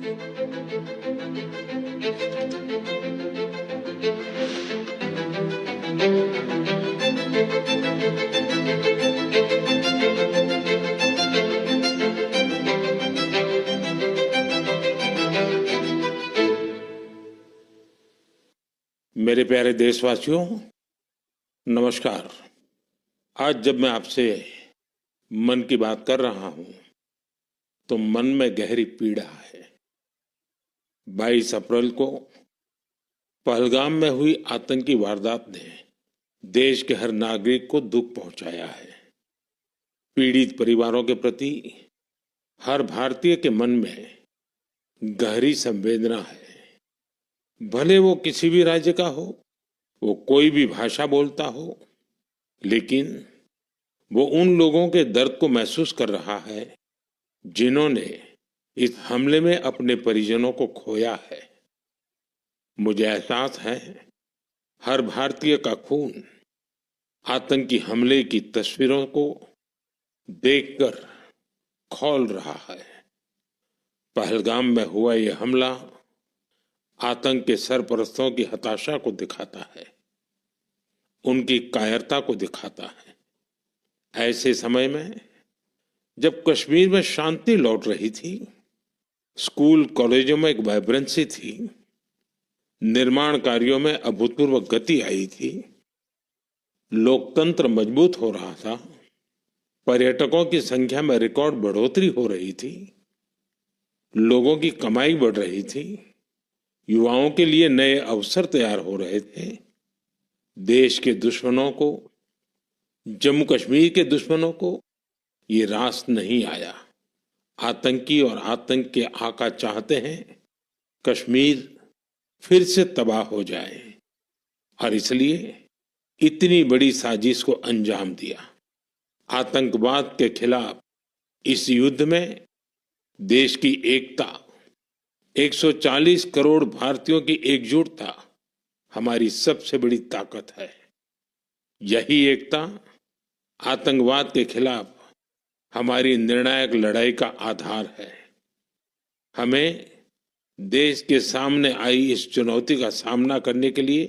मेरे प्यारे देशवासियों, नमस्कार। आज जब मैं आपसे मन की बात कर रहा हूं, तो मन में गहरी पीड़ा है। 22 अप्रैल को पहलगाम में हुई आतंकी वारदात ने देश के हर नागरिक को दुख पहुंचाया है। पीड़ित परिवारों के प्रति हर भारतीय के मन में गहरी संवेदना है। भले वो किसी भी राज्य का हो, वो कोई भी भाषा बोलता हो, लेकिन वो उन लोगों के दर्द को महसूस कर रहा है जिन्होंने इस हमले में अपने परिजनों को खोया है। मुझे एहसास है, हर भारतीय का खून आतंकी हमले की तस्वीरों को देखकर खौल रहा है। पहलगाम में हुआ यह हमला आतंक के सरपरस्तों की हताशा को दिखाता है, उनकी कायरता को दिखाता है। ऐसे समय में जब कश्मीर में शांति लौट रही थी, स्कूल कॉलेजों में एक वाइब्रेंसी थी, निर्माण कार्यों में अभूतपूर्व गति आई थी, लोकतंत्र मजबूत हो रहा था, पर्यटकों की संख्या में रिकॉर्ड बढ़ोतरी हो रही थी, लोगों की कमाई बढ़ रही थी, युवाओं के लिए नए अवसर तैयार हो रहे थे, देश के दुश्मनों को, जम्मू कश्मीर के दुश्मनों को ये रास नहीं आया। आतंकी और आतंक के आका चाहते हैं कश्मीर फिर से तबाह हो जाए, और इसलिए इतनी बड़ी साजिश को अंजाम दिया। आतंकवाद के खिलाफ इस युद्ध में देश की एकता, 140 करोड़ भारतीयों की एकजुटता हमारी सबसे बड़ी ताकत है। यही एकता आतंकवाद के खिलाफ हमारी निर्णायक लड़ाई का आधार है। हमें देश के सामने आई इस चुनौती का सामना करने के लिए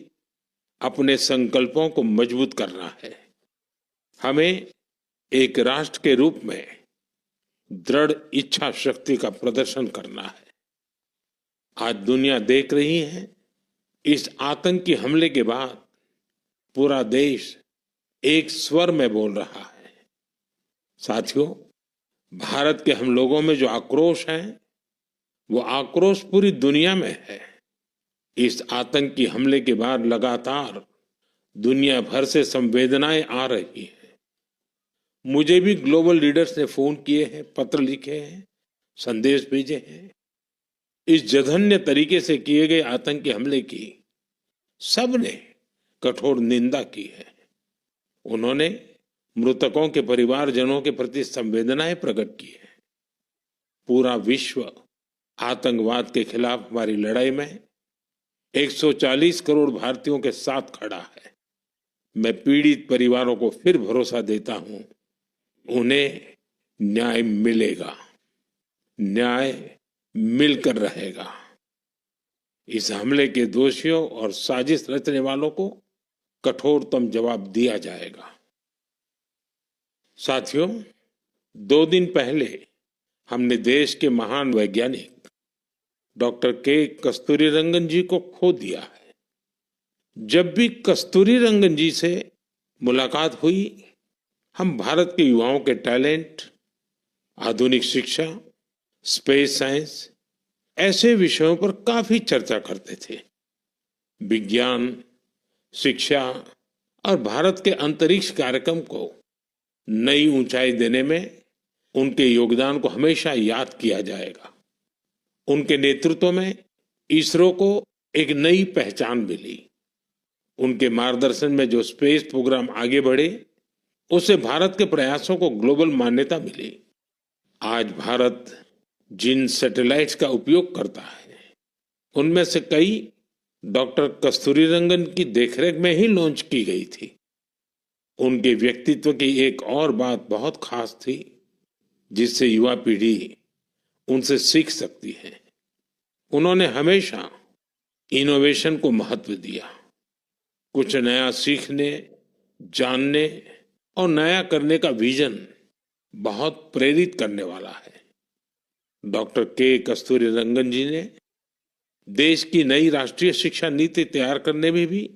अपने संकल्पों को मजबूत करना है। हमें एक राष्ट्र के रूप में दृढ़ इच्छा शक्ति का प्रदर्शन करना है। आज दुनिया देख रही है, इस आतंकी हमले के बाद पूरा देश एक स्वर में बोल रहा है। साथियों, भारत के हम लोगों में जो आक्रोश है, वो आक्रोश पूरी दुनिया में है। इस आतंकी हमले के बाद लगातार दुनिया भर से संवेदनाएं आ रही हैं। मुझे भी ग्लोबल लीडर्स ने फोन किए हैं, पत्र लिखे हैं, संदेश भेजे हैं। इस जघन्य तरीके से किए गए आतंकी हमले की सबने कठोर निंदा की है। उन्होंने मृतकों के परिवारजनों के प्रति संवेदनाएं प्रकट की है। पूरा विश्व आतंकवाद के खिलाफ हमारी लड़ाई में 140 करोड़ भारतीयों के साथ खड़ा है। मैं पीड़ित परिवारों को फिर भरोसा देता हूं, उन्हें न्याय मिलेगा, न्याय मिलकर रहेगा। इस हमले के दोषियों और साजिश रचने वालों को कठोरतम जवाब दिया जाएगा। साथियों, 2 दिन पहले हमने देश के महान वैज्ञानिक डॉक्टर के कस्तूरीरंगन जी को खो दिया है। जब भी कस्तूरीरंगन जी से मुलाकात हुई, हम भारत के युवाओं के टैलेंट, आधुनिक शिक्षा, स्पेस साइंस, ऐसे विषयों पर काफी चर्चा करते थे। विज्ञान, शिक्षा और भारत के अंतरिक्ष कार्यक्रम को नई ऊंचाई देने में उनके योगदान को हमेशा याद किया जाएगा। उनके नेतृत्व में इसरो को एक नई पहचान मिली। उनके मार्गदर्शन में जो स्पेस प्रोग्राम आगे बढ़े, उससे भारत के प्रयासों को ग्लोबल मान्यता मिली। आज भारत जिन सैटेलाइट्स का उपयोग करता है, उनमें से कई डॉक्टर कस्तूरीरंगन की देखरेख में ही लॉन्च की गई थी। उनके व्यक्तित्व की एक और बात बहुत खास थी, जिससे युवा पीढ़ी उनसे सीख सकती है। उन्होंने हमेशा इनोवेशन को महत्व दिया। कुछ नया सीखने, जानने और नया करने का विजन बहुत प्रेरित करने वाला है। डॉक्टर के कस्तूरीरंगन जी ने देश की नई राष्ट्रीय शिक्षा नीति तैयार करने में भी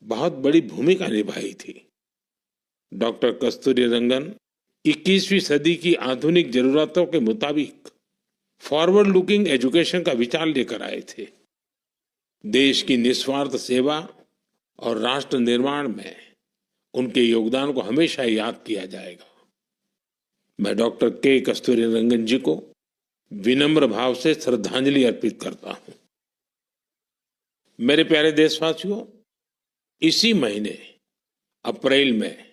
बहुत बड़ी भूमिका निभाई थी। डॉक्टर कस्तूरीरंगन 21वीं सदी की आधुनिक जरूरतों के मुताबिक फॉरवर्ड लुकिंग एजुकेशन का विचार लेकर आए थे। देश की निस्वार्थ सेवा और राष्ट्र निर्माण में उनके योगदान को हमेशा याद किया जाएगा। मैं डॉक्टर के कस्तूरीरंगन जी को विनम्र भाव से श्रद्धांजलि अर्पित करता हूं। मेरे प्यारे देशवासियों, इसी महीने अप्रैल में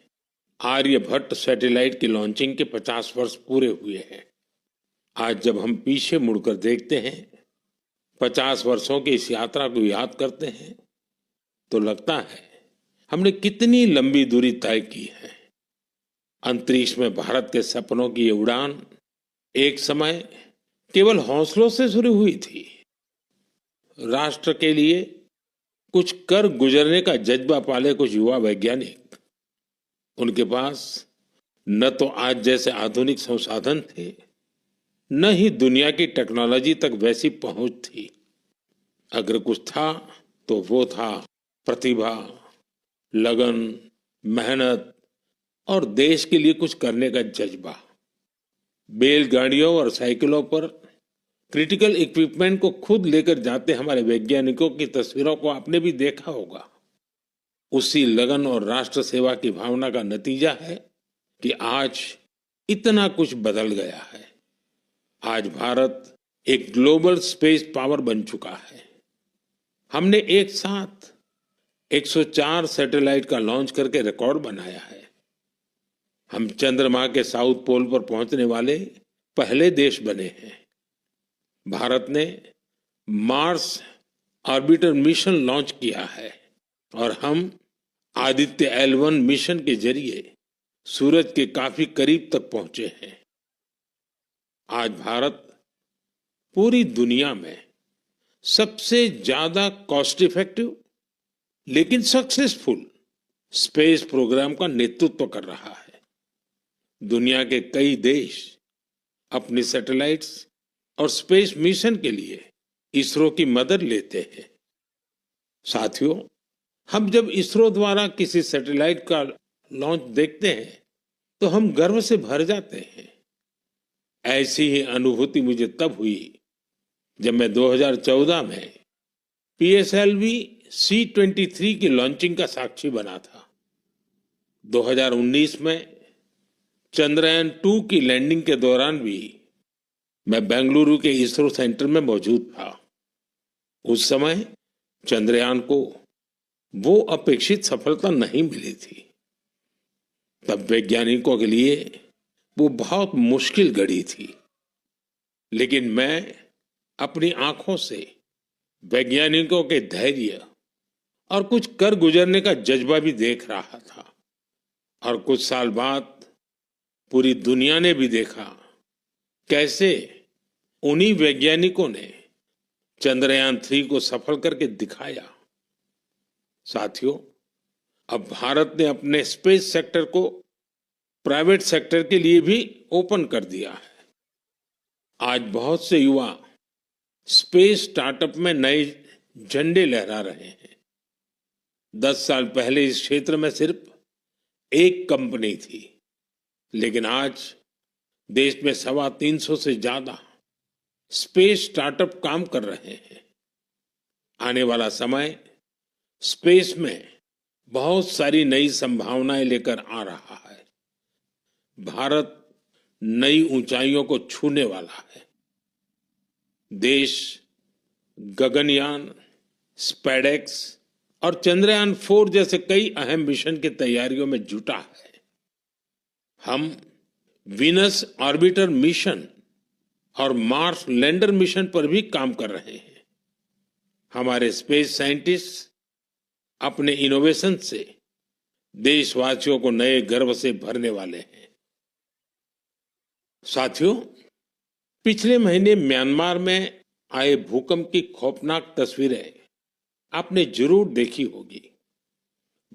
आर्यभट्ट सैटेलाइट की लॉन्चिंग के 50 वर्ष पूरे हुए हैं। आज जब हम पीछे मुड़कर देखते हैं, 50 वर्षों की इस यात्रा को याद करते हैं, तो लगता है हमने कितनी लंबी दूरी तय की है। अंतरिक्ष में भारत के सपनों की ये उड़ान एक समय केवल हौसलों से शुरू हुई थी। राष्ट्र के लिए कुछ कर गुजरने का जज्बा पाले कुछ युवा वैज्ञानिक, उनके पास न तो आज जैसे आधुनिक संसाधन थे, न ही दुनिया की टेक्नोलॉजी तक वैसी पहुंच थी। अगर कुछ था तो वो था प्रतिभा, लगन, मेहनत और देश के लिए कुछ करने का जज्बा। बैलगाड़ियों और साइकिलों पर क्रिटिकल इक्विपमेंट को खुद लेकर जाते हमारे वैज्ञानिकों की तस्वीरों को आपने भी देखा होगा। उसी लगन और राष्ट्र सेवा की भावना का नतीजा है कि आज इतना कुछ बदल गया है। आज भारत एक ग्लोबल स्पेस पावर बन चुका है। हमने एक साथ 104 सैटेलाइट का लॉन्च करके रिकॉर्ड बनाया है। हम चंद्रमा के साउथ पोल पर पहुंचने वाले पहले देश बने हैं। भारत ने मार्स ऑर्बिटर मिशन लॉन्च किया है और हम आदित्य L1 मिशन के जरिए सूरज के काफी करीब तक पहुंचे हैं। आज भारत पूरी दुनिया में सबसे ज्यादा कॉस्ट इफेक्टिव लेकिन सक्सेसफुल स्पेस प्रोग्राम का नेतृत्व कर रहा है। दुनिया के कई देश अपनी सैटेलाइट्स और स्पेस मिशन के लिए इसरो की मदद लेते हैं। साथियों, हम जब इसरो द्वारा किसी सैटेलाइट का लॉन्च देखते हैं तो हम गर्व से भर जाते हैं। ऐसी ही अनुभूति मुझे तब हुई जब मैं 2014 में PSLV C-23 की लॉन्चिंग का साक्षी बना था। 2019 में चंद्रयान-2 की लैंडिंग के दौरान भी मैं बेंगलुरु के इसरो सेंटर में मौजूद था। उस समय चंद्रयान को वो अपेक्षित सफलता नहीं मिली थी। तब वैज्ञानिकों के लिए वो बहुत मुश्किल घड़ी थी, लेकिन मैं अपनी आंखों से वैज्ञानिकों के धैर्य और कुछ कर गुजरने का जज्बा भी देख रहा था। और कुछ साल बाद पूरी दुनिया ने भी देखा कैसे उन्हीं वैज्ञानिकों ने चंद्रयान-3 को सफल करके दिखाया। साथियों, अब भारत ने अपने स्पेस सेक्टर को प्राइवेट सेक्टर के लिए भी ओपन कर दिया है। आज बहुत से युवा स्पेस स्टार्टअप में नए झंडे लहरा रहे हैं। 10 साल पहले इस क्षेत्र में सिर्फ एक कंपनी थी, लेकिन आज देश में 325 से ज्यादा स्पेस स्टार्टअप काम कर रहे हैं। आने वाला समय स्पेस में बहुत सारी नई संभावनाएं लेकर आ रहा है। भारत नई ऊंचाइयों को छूने वाला है। देश गगनयान, स्पेडेक्स और चंद्रयान-4 जैसे कई अहम मिशन की तैयारियों में जुटा है। हम वीनस ऑर्बिटर मिशन और मार्स लैंडर मिशन पर भी काम कर रहे हैं। हमारे स्पेस साइंटिस्ट अपने इनोवेशन से देशवासियों को नए गर्व से भरने वाले हैं। साथियों, पिछले महीने म्यांमार में आए भूकंप की खौफनाक तस्वीरें आपने जरूर देखी होगी।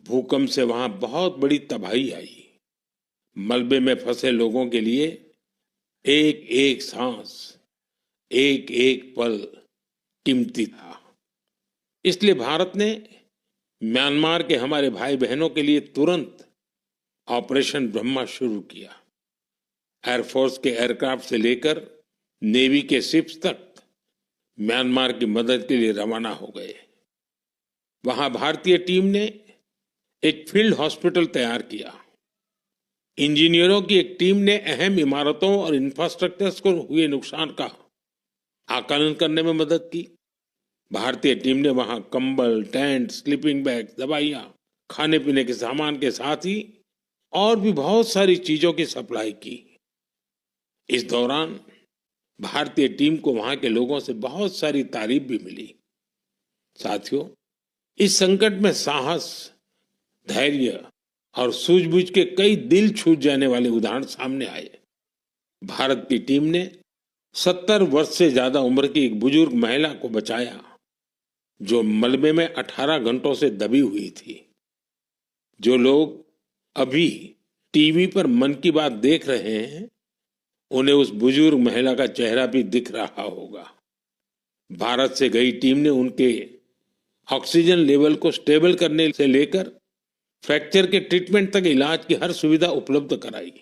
भूकंप से वहां बहुत बड़ी तबाही आई। मलबे में फंसे लोगों के लिए एक एक सांस, एक एक पल कीमती था। इसलिए भारत ने म्यांमार के हमारे भाई बहनों के लिए तुरंत ऑपरेशन ब्रह्मा शुरू किया। एयरफोर्स के एयरक्राफ्ट से लेकर नेवी के शिप्स तक म्यांमार की मदद के लिए रवाना हो गए। वहां भारतीय टीम ने एक फील्ड हॉस्पिटल तैयार किया। इंजीनियरों की एक टीम ने अहम इमारतों और इंफ्रास्ट्रक्चर्स को हुए नुकसान का आकलन करने में मदद की। भारतीय टीम ने वहां कंबल, टेंट, स्लीपिंग बैग, दवाइयां, खाने पीने के सामान के साथ ही और भी बहुत सारी चीजों की सप्लाई की। इस दौरान भारतीय टीम को वहां के लोगों से बहुत सारी तारीफ भी मिली। साथियों, इस संकट में साहस, धैर्य और सूझबूझ के कई दिल छू जाने वाले उदाहरण सामने आए। भारत की टीम ने 70 वर्ष से ज्यादा उम्र की एक बुजुर्ग महिला को बचाया, जो मलबे में 18 घंटों से दबी हुई थी। जो लोग अभी टीवी पर मन की बात देख रहे हैं, उन्हें उस बुजुर्ग महिला का चेहरा भी दिख रहा होगा। भारत से गई टीम ने उनके ऑक्सीजन लेवल को स्टेबल करने से लेकर फ्रैक्चर के ट्रीटमेंट तक इलाज की हर सुविधा उपलब्ध कराई।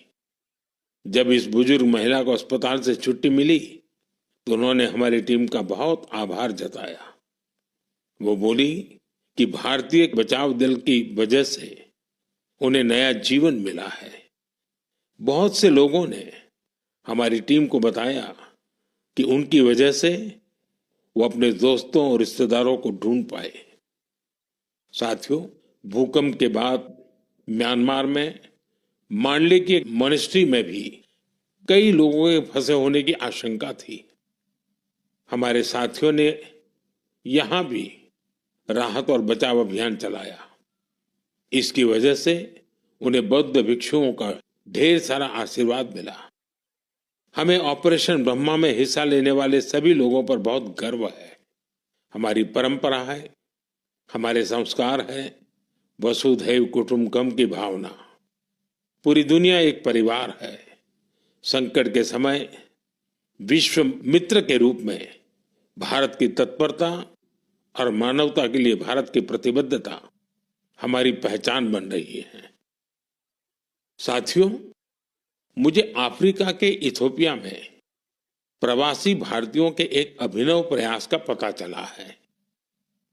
जब इस बुजुर्ग महिला को अस्पताल से छुट्टी मिली तो उन्होंने हमारी टीम का बहुत आभार जताया। वो बोली कि भारतीय बचाव दल की वजह से उन्हें नया जीवन मिला है। बहुत से लोगों ने हमारी टीम को बताया कि उनकी वजह से वो अपने दोस्तों और रिश्तेदारों को ढूंढ पाए। साथियों, भूकंप के बाद म्यांमार में मांडले की एक मॉनेस्ट्री में भी कई लोगों के फंसे होने की आशंका थी। हमारे साथियों ने यहां भी राहत और बचाव अभियान चलाया। इसकी वजह से उन्हें बौद्ध भिक्षुओं का ढेर सारा आशीर्वाद मिला। हमें ऑपरेशन ब्रह्मा में हिस्सा लेने वाले सभी लोगों पर बहुत गर्व है। हमारी परंपरा है, हमारे संस्कार है, वसुधैव कुटुंबकम की भावना। पूरी दुनिया एक परिवार है। संकट के समय विश्व मित्र के रूप में भारत की तत्परता और मानवता के लिए भारत की प्रतिबद्धता हमारी पहचान बन रही है। साथियों, मुझे अफ्रीका के इथियोपिया में प्रवासी भारतीयों के एक अभिनव प्रयास का पता चला है।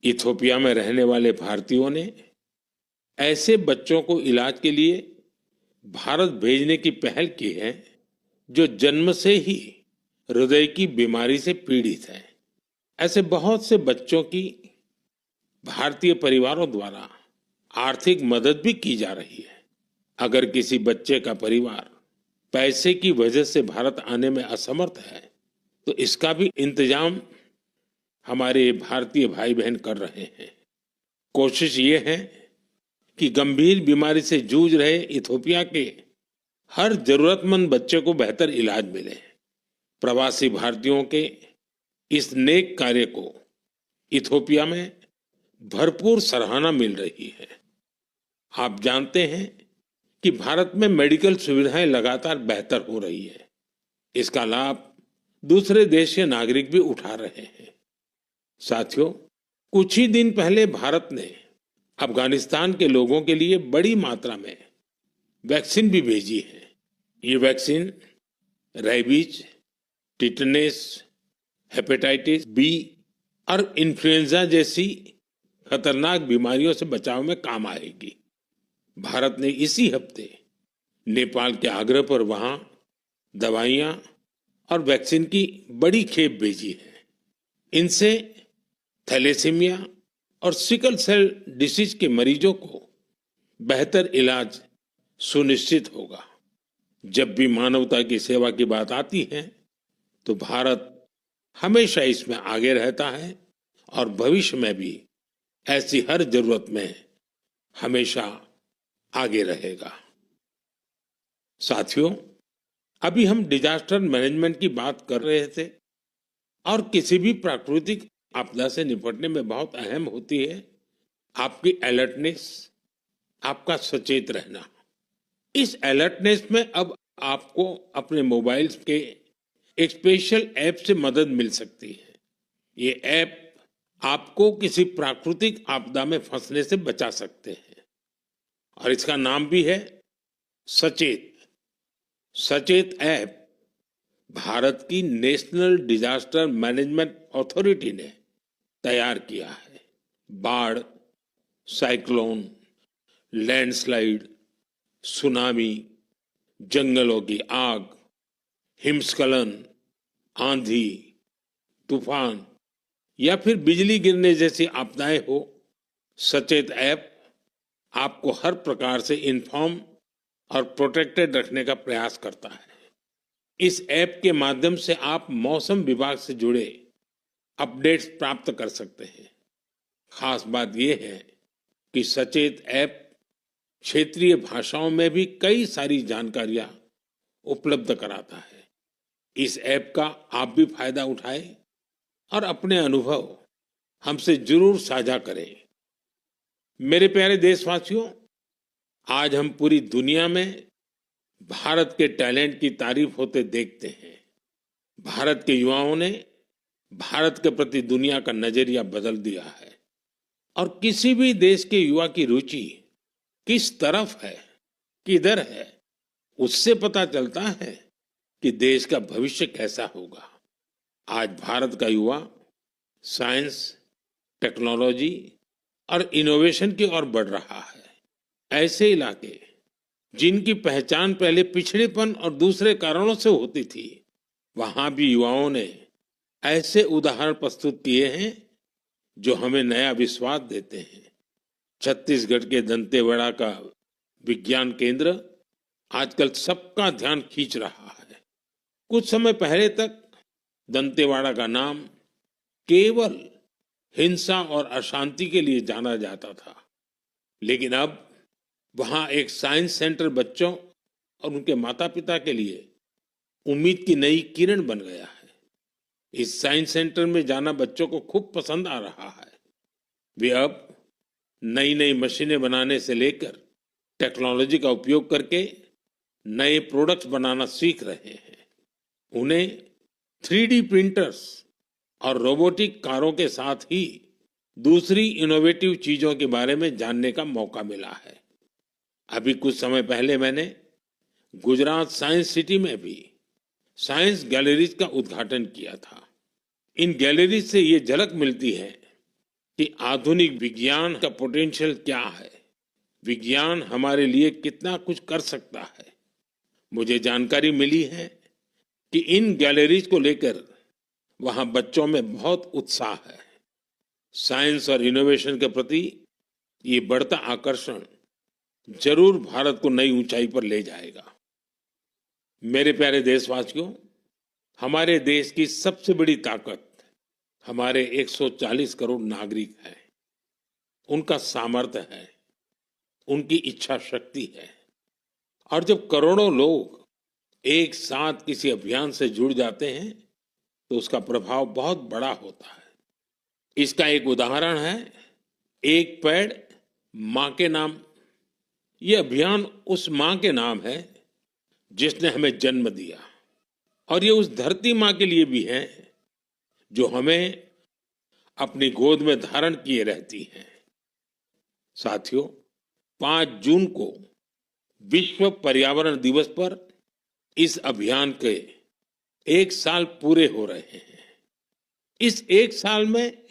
इथियोपिया में रहने वाले भारतीयों ने ऐसे बच्चों को इलाज के लिए भारत भेजने की पहल की है जो जन्म से ही हृदय की बीमारी से पीड़ित हैं। ऐसे बहुत से बच्चों की भारतीय परिवारों द्वारा आर्थिक मदद भी की जा रही है। अगर किसी बच्चे का परिवार पैसे की वजह से भारत आने में असमर्थ है तो इसका भी इंतजाम हमारे भारतीय भाई बहन कर रहे हैं। कोशिश ये है कि गंभीर बीमारी से जूझ रहे इथियोपिया के हर जरूरतमंद बच्चे को बेहतर इलाज मिले। प्रवासी भारतीयों के इस नेक कार्य को इथियोपिया में भरपूर सराहना मिल रही है। आप जानते हैं कि भारत में मेडिकल सुविधाएं लगातार बेहतर हो रही है। इसका लाभ दूसरे देश के नागरिक भी उठा रहे हैं। साथियों, कुछ ही दिन पहले भारत ने अफगानिस्तान के लोगों के लिए बड़ी मात्रा में वैक्सीन भी भेजी है। ये vaccine rabies, tetanus, hepatitis B और इन्फ्लुएंजा जैसी खतरनाक बीमारियों से बचाव में काम आएगी। भारत ने इसी हफ्ते नेपाल के आग्रह पर वहां दवाइयां और वैक्सीन की बड़ी खेप भेजी है। इनसे थैलेसीमिया और सिकल सेल डिसीज के मरीजों को बेहतर इलाज सुनिश्चित होगा। जब भी मानवता की सेवा की बात आती है तो भारत हमेशा इसमें आगे रहता है और भविष्य में भी ऐसी हर जरूरत में हमेशा आगे रहेगा। साथियों, अभी हम डिजास्टर मैनेजमेंट की बात कर रहे थे। और किसी भी प्राकृतिक आपदा से निपटने में बहुत अहम होती है आपकी अलर्टनेस, आपका सचेत रहना। इस अलर्टनेस में अब आपको अपने मोबाइल के एक स्पेशल ऐप से मदद मिल सकती है। ये ऐप आपको किसी प्राकृतिक आपदा में फंसने से बचा सकते हैं और इसका नाम भी है सचेत। सचेत ऐप भारत की नेशनल डिजास्टर मैनेजमेंट अथॉरिटी ने तैयार किया है। बाढ़, साइक्लोन, लैंडस्लाइड, सुनामी, जंगलों की आग, हिमस्खलन, आंधी, तूफान या फिर बिजली गिरने जैसी आपदाएं हो, सचेत ऐप आपको हर प्रकार से इन्फॉर्म और प्रोटेक्टेड रखने का प्रयास करता है। इस ऐप के माध्यम से आप मौसम विभाग से जुड़े अपडेट्स प्राप्त कर सकते हैं। खास बात यह है कि सचेत ऐप क्षेत्रीय भाषाओं में भी कई सारी जानकारियां उपलब्ध कराता है। इस ऐप का आप भी फायदा उठाएं और अपने अनुभव हमसे जरूर साझा करें। मेरे प्यारे देशवासियों, आज हम पूरी दुनिया में भारत के टैलेंट की तारीफ होते देखते हैं। भारत के युवाओं ने भारत के प्रति दुनिया का नजरिया बदल दिया है और किसी भी देश के युवा की रुचि किस तरफ है, किधर है, उससे पता चलता है कि देश का भविष्य कैसा होगा। आज भारत का युवा साइंस, टेक्नोलॉजी और इनोवेशन की ओर बढ़ रहा है। ऐसे इलाके जिनकी पहचान पहले पिछड़ेपन और दूसरे कारणों से होती थी, वहां भी युवाओं ने ऐसे उदाहरण प्रस्तुत किए हैं जो हमें नया विश्वास देते हैं। छत्तीसगढ़ के दंतेवाड़ा का विज्ञान केंद्र आजकल सबका ध्यान खींच रहा है। कुछ समय पहले तक दंतेवाड़ा का नाम केवल हिंसा और अशांति के लिए जाना जाता था, लेकिन अब वहां एक साइंस सेंटर बच्चों और उनके माता पिता के लिए उम्मीद की नई किरण बन गया है। इस साइंस सेंटर में जाना बच्चों को खूब पसंद आ रहा है। वे अब नई नई मशीनें बनाने से लेकर टेक्नोलॉजी का उपयोग करके नए प्रोडक्ट्स बनाना सीख रहे हैं। उन्हें 3D प्रिंटर्स और रोबोटिक कारों के साथ ही दूसरी इनोवेटिव चीजों के बारे में जानने का मौका मिला है। अभी कुछ समय पहले मैंने गुजरात साइंस सिटी में भी साइंस गैलरीज का उद्घाटन किया था। इन गैलरीज से ये झलक मिलती है कि आधुनिक विज्ञान का पोटेंशियल क्या है, विज्ञान हमारे लिए कितना कुछ कर सकता है। मुझे जानकारी मिली है कि इन गैलरीज को लेकर वहां बच्चों में बहुत उत्साह है। साइंस और इनोवेशन के प्रति ये बढ़ता आकर्षण जरूर भारत को नई ऊंचाई पर ले जाएगा। मेरे प्यारे देशवासियों, हमारे देश की सबसे बड़ी ताकत हमारे 140 करोड़ नागरिक हैं। उनका सामर्थ्य है, उनकी इच्छा शक्ति है। और जब करोड़ों लोग एक साथ किसी अभियान से जुड़ जाते हैं तो उसका प्रभाव बहुत बड़ा होता है। इसका एक उदाहरण है एक पेड़ मां के नाम। ये अभियान उस मां के नाम है जिसने हमें जन्म दिया, और ये उस धरती मां के लिए भी है जो हमें अपनी गोद में धारण किए रहती है। साथियों, 5 जून को विश्व पर्यावरण दिवस पर इस अभियान के 1 साल पूरे हो रहे हैं। इस 1 साल में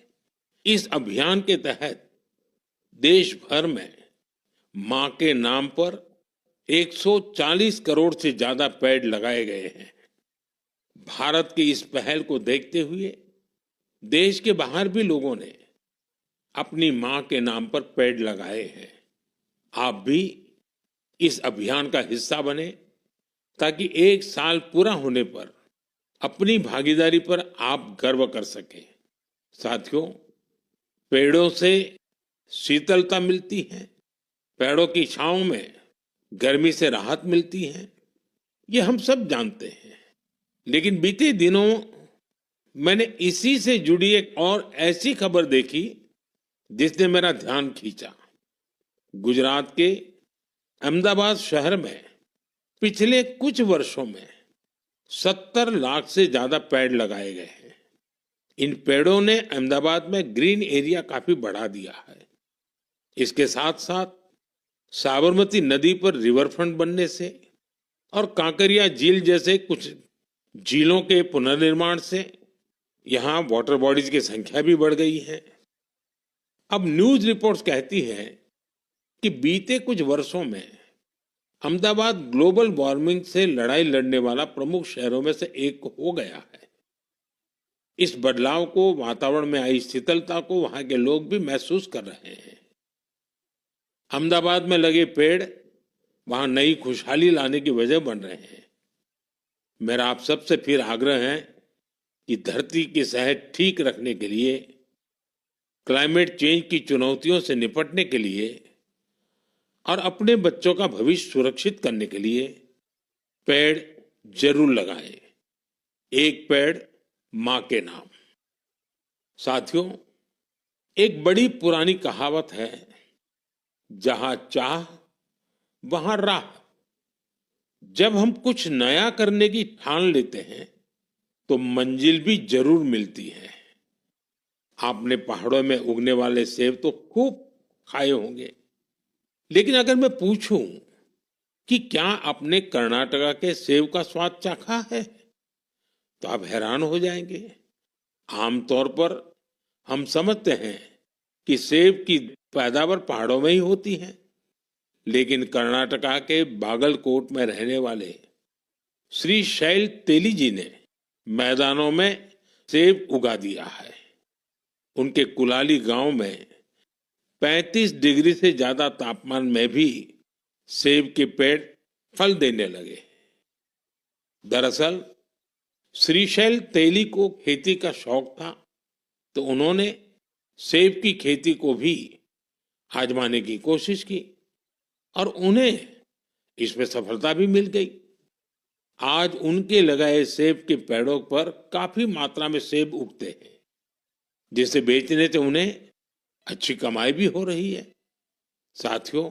इस अभियान के तहत देश भर में मां के नाम पर 140 करोड़ से ज्यादा पेड़ लगाए गए हैं। भारत की इस पहल को देखते हुए देश के बाहर भी लोगों ने अपनी मां के नाम पर पेड़ लगाए हैं। आप भी इस अभियान का हिस्सा बने ताकि 1 साल पूरा होने पर अपनी भागीदारी पर आप गर्व कर सकें। साथियों, पेड़ों से शीतलता मिलती है, पेड़ों की छांव में गर्मी से राहत मिलती है, ये हम सब जानते हैं। लेकिन बीते दिनों मैंने इसी से जुड़ी एक और ऐसी खबर देखी जिसने मेरा ध्यान खींचा। गुजरात के अहमदाबाद शहर में पिछले कुछ वर्षों में 70 लाख से ज्यादा पेड़ लगाए गए हैं। इन पेड़ों ने अहमदाबाद में ग्रीन एरिया काफी बढ़ा दिया है। इसके साथ साथ साबरमती नदी पर रिवरफ्रंट बनने से और कांकरिया झील जैसे कुछ झीलों के पुनर्निर्माण से यहाँ वाटर बॉडीज की संख्या भी बढ़ गई है। अब न्यूज रिपोर्ट्स कहती हैं कि बीते कुछ वर्षों में अहमदाबाद ग्लोबल वार्मिंग से लड़ाई लड़ने वाला प्रमुख शहरों में से एक हो गया है। इस बदलाव को, वातावरण में आई शीतलता को वहां के लोग भी महसूस कर रहे हैं। अहमदाबाद में लगे पेड़ वहां नई खुशहाली लाने की वजह बन रहे हैं। मेरा आप सबसे फिर आग्रह है कि धरती की सेहत ठीक रखने के लिए, क्लाइमेट चेंज की चुनौतियों से निपटने के लिए और अपने बच्चों का भविष्य सुरक्षित करने के लिए पेड़ जरूर लगाएं। एक पेड़ मां के नाम। साथियों, एक बड़ी पुरानी कहावत है, जहां चाह वहां राह। जब हम कुछ नया करने की ठान लेते हैं तो मंजिल भी जरूर मिलती है। आपने पहाड़ों में उगने वाले सेब तो खूब खाए होंगे, लेकिन अगर मैं पूछूं कि क्या आपने कर्नाटका के सेब का स्वाद चाखा है, तो आप हैरान हो जाएंगे। आमतौर पर हम समझते हैं कि सेब की पैदावार पहाड़ों में ही होती है, लेकिन कर्नाटका के बागलकोट में रहने वाले श्री शैल तेली जी ने मैदानों में सेब उगा दिया है। उनके कुलाली गांव में 35 डिग्री से ज्यादा तापमान में भी सेब के पेड़ फल देने लगे। दरअसल श्रीशैल तेली को खेती का शौक था, तो उन्होंने सेब की खेती को भी आजमाने की कोशिश की और उन्हें इसमें सफलता भी मिल गई। आज उनके लगाए सेब के पेड़ों पर काफी मात्रा में सेब उगते हैं, जिसे बेचने से उन्हें अच्छी कमाई भी हो रही है। साथियों,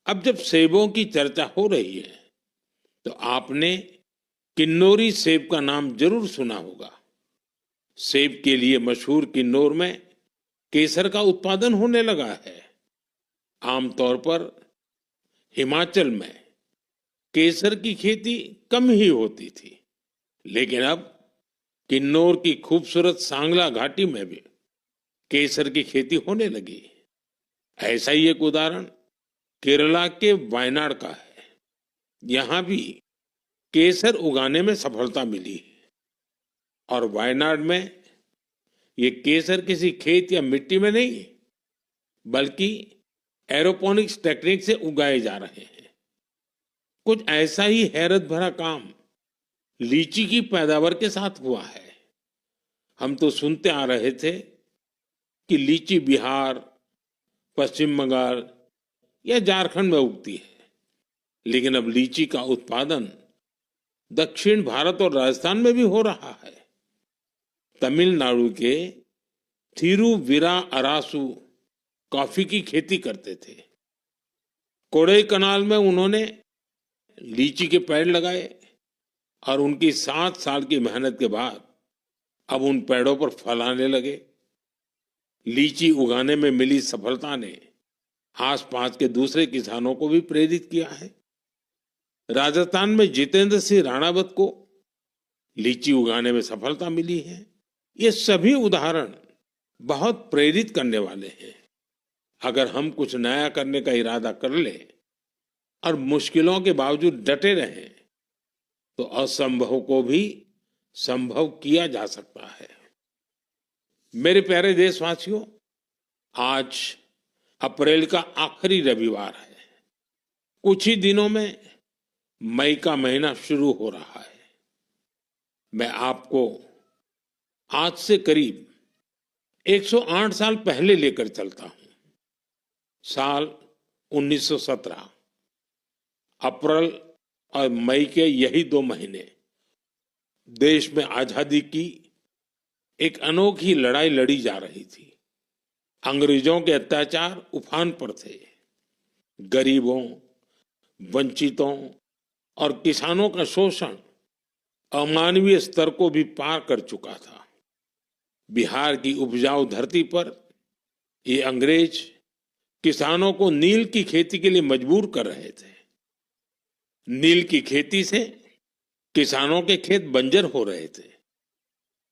अब जब सेबों की चर्चा हो रही है तो आपने किन्नौरी सेब का नाम जरूर सुना होगा। सेब के लिए मशहूर किन्नौर में केसर का उत्पादन होने लगा है। आमतौर पर हिमाचल में केसर की खेती कम ही होती थी, लेकिन अब किन्नौर की खूबसूरत सांगला घाटी में भी केसर की खेती होने लगी। ऐसा ही एक उदाहरण केरला के वायनाड का है। यहां भी केसर उगाने में सफलता मिली और वायनाड में ये केसर किसी खेत या मिट्टी में नहीं, बल्कि एरोपोनिक्स टेक्निक से उगाए जा रहे हैं। कुछ ऐसा ही हैरत भरा काम लीची की पैदावार के साथ हुआ है। हम तो सुनते आ रहे थे कि लीची बिहार, पश्चिम बंगाल या झारखंड में उगती है, लेकिन अब लीची का उत्पादन दक्षिण भारत और राजस्थान में भी हो रहा है। तमिलनाडु के थिरुविरा अरासु कॉफी की खेती करते थे। कोडई कनाल में उन्होंने लीची के पेड़ लगाए और उनकी 7 साल की मेहनत के बाद अब उन पेड़ों पर फल आने लगे। लीची उगाने में मिली सफलता ने आसपास के दूसरे किसानों को भी प्रेरित किया है। राजस्थान में जितेंद्र सिंह राणावत को लीची उगाने में सफलता मिली है। ये सभी उदाहरण बहुत प्रेरित करने वाले हैं। अगर हम कुछ नया करने का इरादा कर ले और मुश्किलों के बावजूद डटे रहें, तो असंभव को भी संभव किया जा सकता है। मेरे प्यारे देशवासियों, आज अप्रैल का आखिरी रविवार है। कुछ ही दिनों में मई का महीना शुरू हो रहा है। मैं आपको आज से करीब 108 साल पहले लेकर चलता हूं। साल 1917। अप्रैल और मई के यही 2 महीने देश में आजादी की एक अनोखी लड़ाई लड़ी जा रही थी। अंग्रेजों के अत्याचार उफान पर थे। गरीबों, वंचितों और किसानों का शोषण अमानवीय स्तर को भी पार कर चुका था। बिहार की उपजाऊ धरती पर ये अंग्रेज किसानों को नील की खेती के लिए मजबूर कर रहे थे। नील की खेती से किसानों के खेत बंजर हो रहे थे,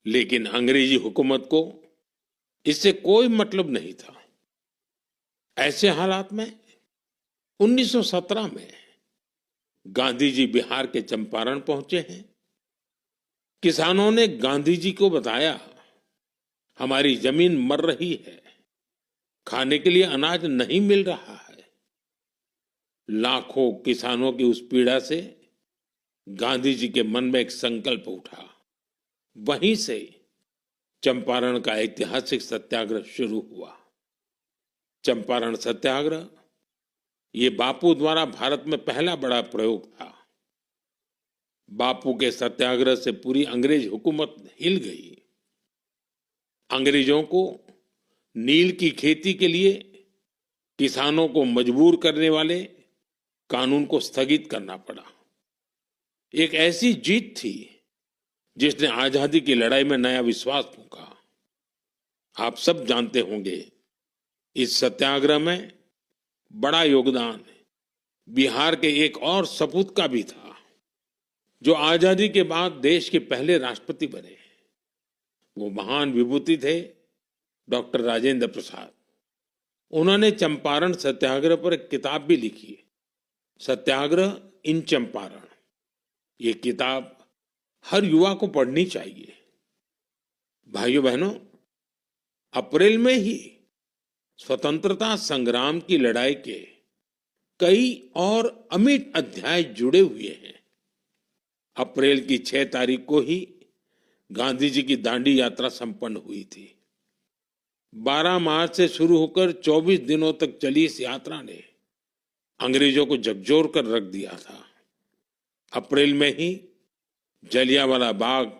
लेकिन अंग्रेजी हुकूमत को इससे कोई मतलब नहीं था। ऐसे हालात में 1917 में गांधी जी बिहार के चंपारण पहुंचे हैं। किसानों ने गांधी जी को बताया, हमारी जमीन मर रही है, खाने के लिए अनाज नहीं मिल रहा है। लाखों किसानों की उस पीड़ा से गांधी जी के मन में एक संकल्प उठा। वहीं से चंपारण का ऐतिहासिक सत्याग्रह शुरू हुआ। चंपारण सत्याग्रह ये बापू द्वारा भारत में पहला बड़ा प्रयोग था। बापू के सत्याग्रह से पूरी अंग्रेज हुकूमत हिल गई। अंग्रेजों को नील की खेती के लिए किसानों को मजबूर करने वाले कानून को स्थगित करना पड़ा। एक ऐसी जीत थी जिसने आजादी की लड़ाई में नया विश्वास फूंका। आप सब जानते होंगे, इस सत्याग्रह में बड़ा योगदान बिहार के एक और सपूत का भी था, जो आजादी के बाद देश के पहले राष्ट्रपति बने। वो महान विभूति थे डॉक्टर राजेंद्र प्रसाद। उन्होंने चंपारण सत्याग्रह पर एक किताब भी लिखी, सत्याग्रह इन चंपारण। ये किताब हर युवा को पढ़नी चाहिए। भाइयों बहनों, अप्रैल में ही स्वतंत्रता संग्राम की लड़ाई के कई और अमिट अध्याय जुड़े हुए हैं। अप्रैल की 6 तारीख को ही गांधी जी की दांडी यात्रा संपन्न हुई थी। 12 मार्च से शुरू होकर 24 दिनों तक चली इस यात्रा ने अंग्रेजों को झकझोर कर रख दिया था। अप्रैल में ही जलियांवाला बाग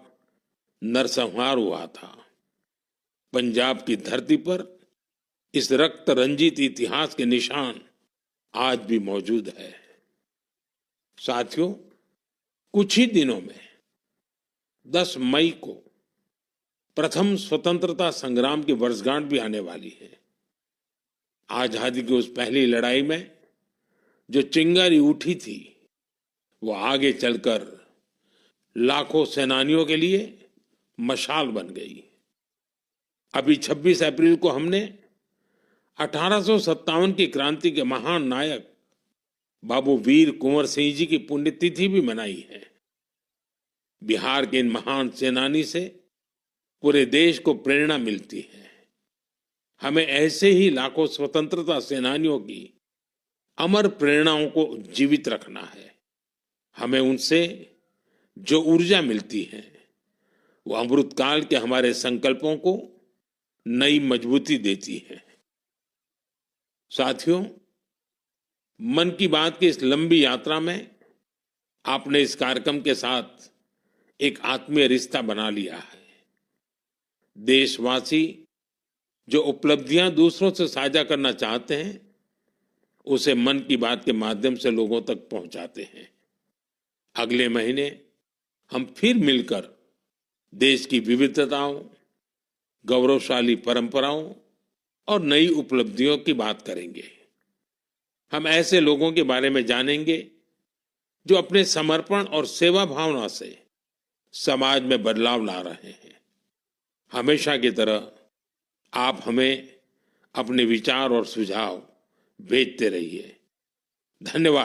नरसंहार हुआ था। पंजाब की धरती पर इस रक्त रंजित इतिहास के निशान आज भी मौजूद है। साथियों, कुछ ही दिनों में 10 मई को प्रथम स्वतंत्रता संग्राम की वर्षगांठ भी आने वाली है। आजादी की उस पहली लड़ाई में जो चिंगारी उठी थी, वो आगे चलकर लाखों सेनानियों के लिए मशाल बन गई। अभी 26 अप्रैल को हमने 1857 की क्रांति के महान नायक बाबू वीर कुंवर सिंह जी की पुण्यतिथि भी मनाई है। बिहार के इन महान सेनानी से पूरे देश को प्रेरणा मिलती है। हमें ऐसे ही लाखों स्वतंत्रता सेनानियों की अमर प्रेरणाओं को जीवित रखना है। हमें उनसे जो ऊर्जा मिलती है, वो अमृतकाल के हमारे संकल्पों को नई मजबूती देती है। साथियों, मन की बात की इस लंबी यात्रा में आपने इस कार्यक्रम के साथ एक आत्मीय रिश्ता बना लिया है। देशवासी जो उपलब्धियां दूसरों से साझा करना चाहते हैं, उसे मन की बात के माध्यम से लोगों तक पहुंचाते हैं। अगले महीने हम फिर मिलकर देश की विविधताओं, गौरवशाली परंपराओं और नई उपलब्धियों की बात करेंगे। हम ऐसे लोगों के बारे में जानेंगे जो अपने समर्पण और सेवा भावना से समाज में बदलाव ला रहे हैं। हमेशा की तरह आप हमें अपने विचार और सुझाव भेजते रहिए। धन्यवाद।